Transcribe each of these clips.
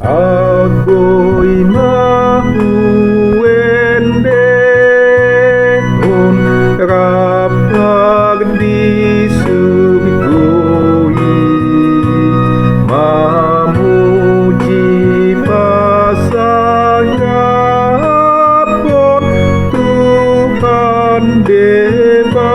Ako'y mahuwendeon kapag di sumiko'y mamuji pasangapon Tuhan debatahi.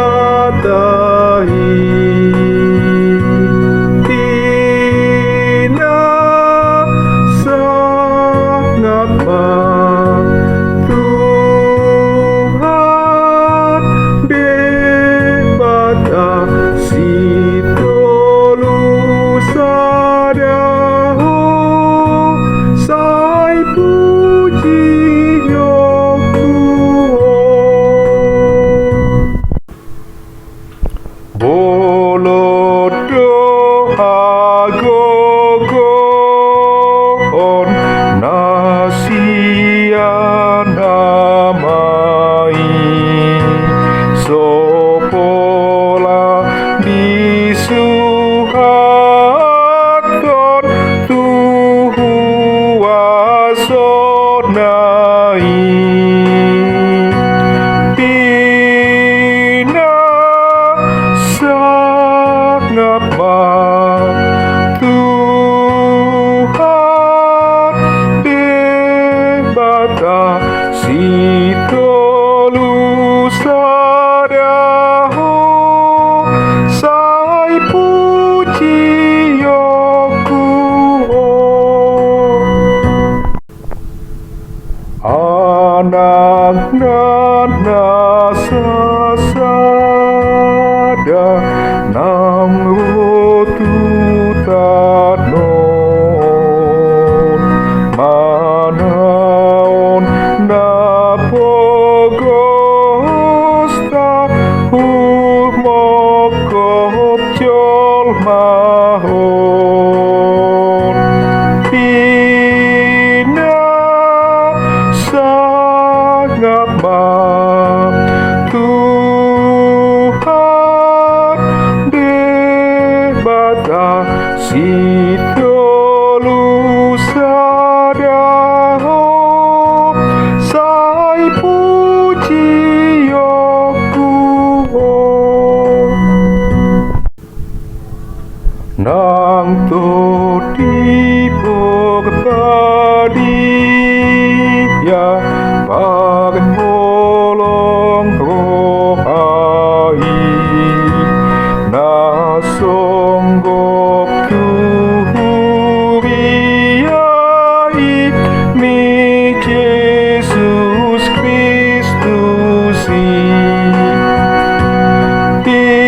Bolodohagogon nasianamai sopola disuhaton tuhuasonai. Tuhan debata si tolu sadaho sai puji yokuo anak nana sasada nang rotutanon manaon napogosta humokop jolmahon pina sangapa Tuhan debata si tolu sadaho sai puji yokuo nang to tipok padia pagmolong rohai nasonggok tuhuriai mi Jesus Kristus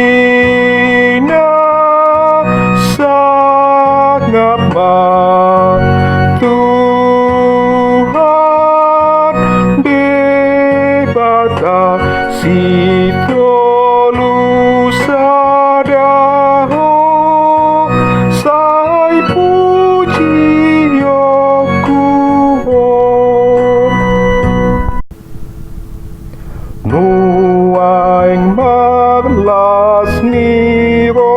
tina sangapa Tuhan debata si tolu sadaho sai puji yokuo nuaing maglas niro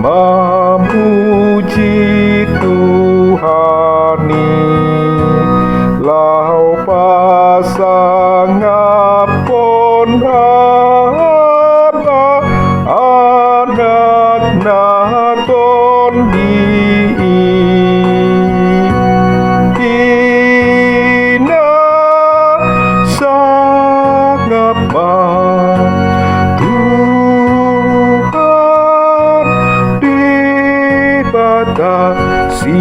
mamuji Tuhani lau pasangapon haba anak naton tina sangapa Tuhan debata si